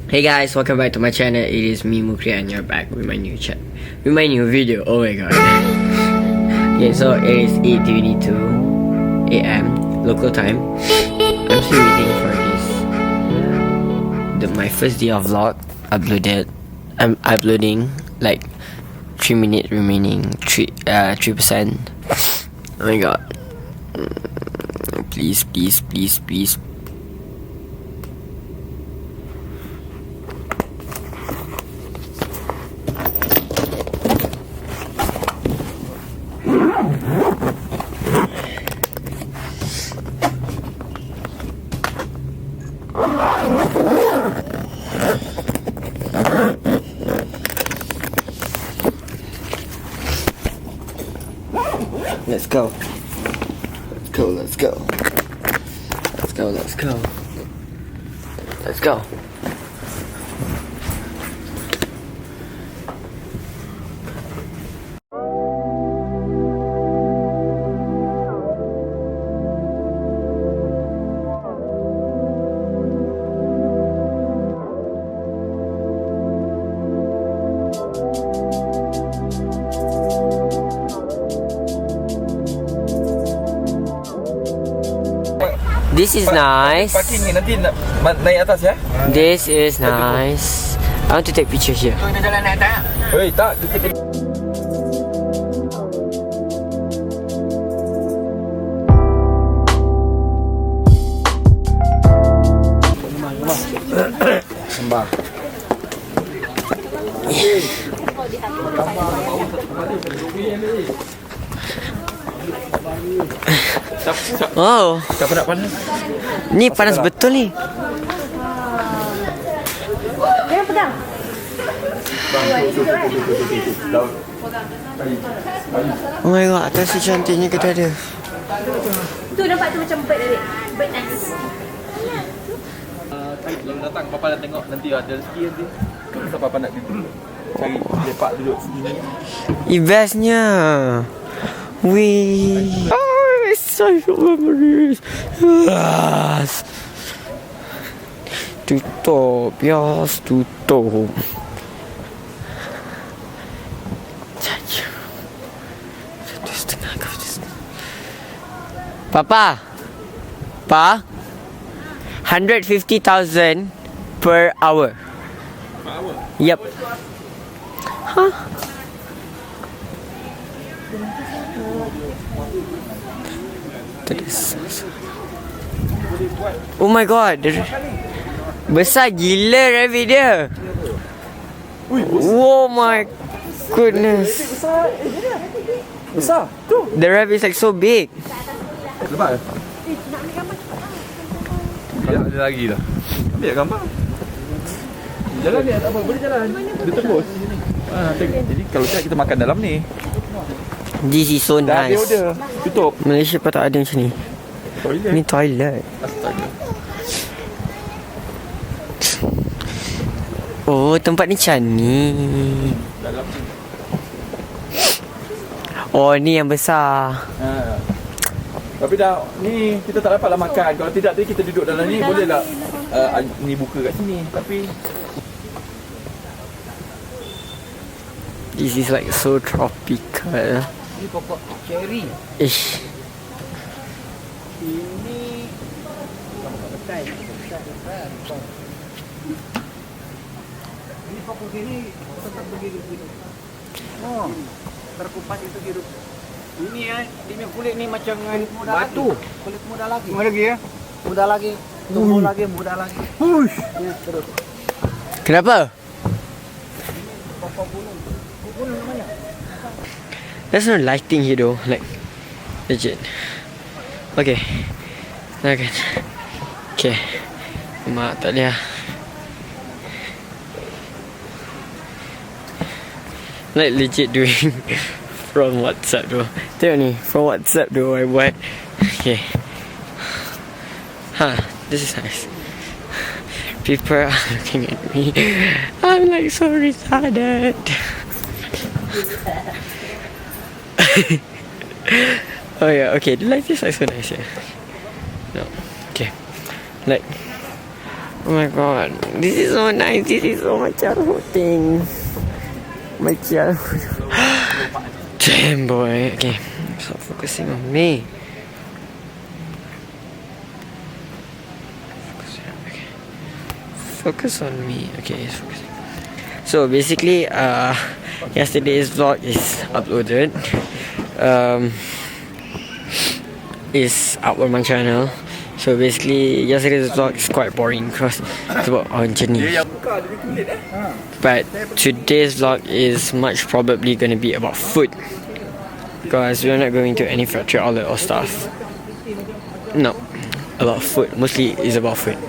Hey guys, welcome back to my channel. It is me Mukri and you're back with my new video. Oh my god. Okay, so it is 8:22 AM local time. I'm still waiting for this. My first day of vlog uploaded. I'm uploading like 3 minutes remaining. 3%. Oh my god. Please. Let's go. This is nice. Parking ni nanti naik atas ya. This is nice. I want to take picture here. Kita jalan naik tak? Oi, tak. Kita Sembah. Oh, tak panas. ni panas betul ni. Jangan pegang. Oh my god, atas si cantiknya kita ada. Tu nampak tu macam bird tadi. Bird nest. Kalau datang papa dah tengok nanti ada rezeki nanti. Kenapa papa nak duduk? Cari lepak duduk sini. Bestnya. Wih. Such memories. Yes. Tutup. Yes, tutup. Papa. Pa. 150,000 per hour. Per hour? Yep. Huh? Oh my god. Besar gila rabbit dia. Oh my goodness. Besar. Tu. The rabbit is like so big. Lepas. Ada lagi dah. Ambil gambar. Jalan ni tak apa, boleh jalan. Dia tembus. Jadi kalau tak kita makan dalam ni. This is so Dah nice. ada order. Tutup. Malaysia pun tak ada macam ni. Toilet. Ni toilet. Astaga. Oh, tempat ni macam ni. Dalam ni. Oh, ni yang besar. Ha. Tapi dah ni kita tak dapatlah makan. Kalau tidak tadi kita duduk dalam ni bolehlah ni buka kat sini. Tapi This is like so tropical. ni pokok cherry. Ish. Ini pokok ini tetap begitu. Oh, terkupas itu hidup. Ini ya, dia kulit ni macam batu. Kulit muda lagi. Muda lagi ya? Muda lagi. Tumbuh lagi, muda lagi. Hush. Ya, terus. Kenapa? Pokok gunung. Gunung namanya. There's no lighting here though, like legit. Okay. Okay. Okay. Mak tak boleh lah. Like legit doing from WhatsApp though. Tengok ni, from WhatsApp though I buat. Okay. This is nice. People are looking at me. I'm like so retarded. Oh yeah, okay. The light is like so nice here. No, okay. Like Oh my god, this is so nice. This is so my childhood thing. My childhood. Damn boy. Okay, stop focusing on me. Focus on me. Okay, it's focusing. So basically, yesterday's vlog is uploaded. Is up on my channel. So basically, yesterday's vlog is quite boring because it's about our journey. But today's vlog is much probably going to be about food, because we're not going to any factory outlet or stuff. No, about food. Mostly is about food.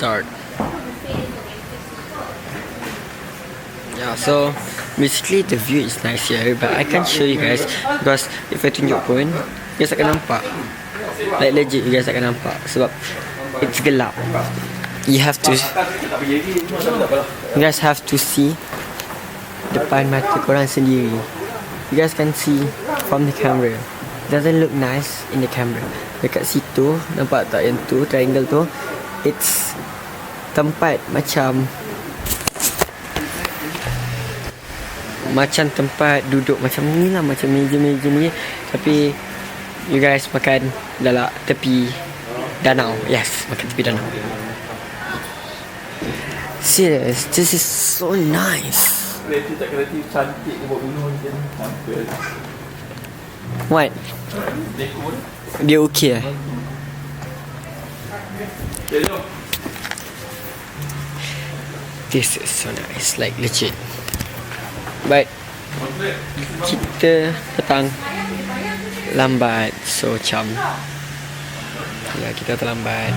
Start. Yeah, so basically the view is nice here, but I can't show you guys because if I tunjuk pun, you guys akan nampak. Like legit, you guys akan nampak sebab it's gelap. You guys have to see depan mata korang sendiri. You guys can see from the camera. It doesn't look nice in the camera. Dekat situ, nampak tak yang tu, triangle tu? It's tempat macam tempat duduk macam ni lah, macam meja-meja ni, tapi you guys makan dalam tepi danau. Yes, makan tepi danau. Serious, this is so nice. What? Dia okay eh? This is so nice, like legit. But kita datang lambat, so macam ya, kita terlambat.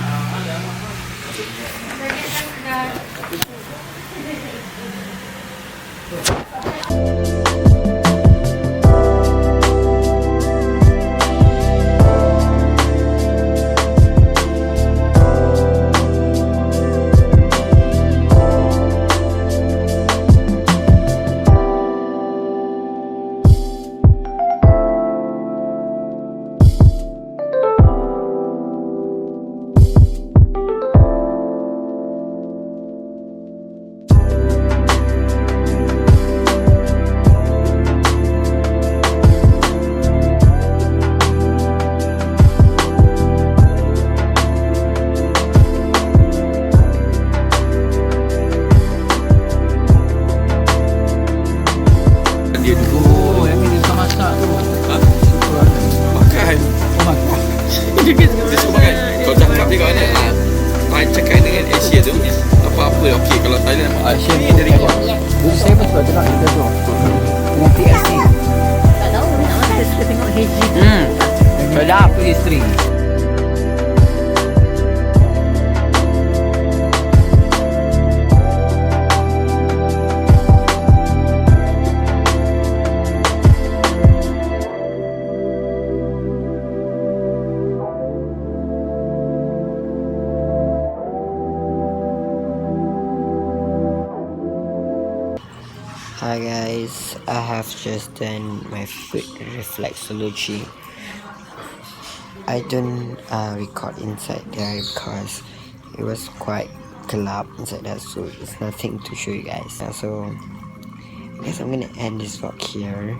Sedap isteri. Hi guys, I have I've just done my foot reflexology. I don't record inside there because it was quite gelap inside there, so it's nothing to show you guys. So I guess I'm gonna end this vlog here.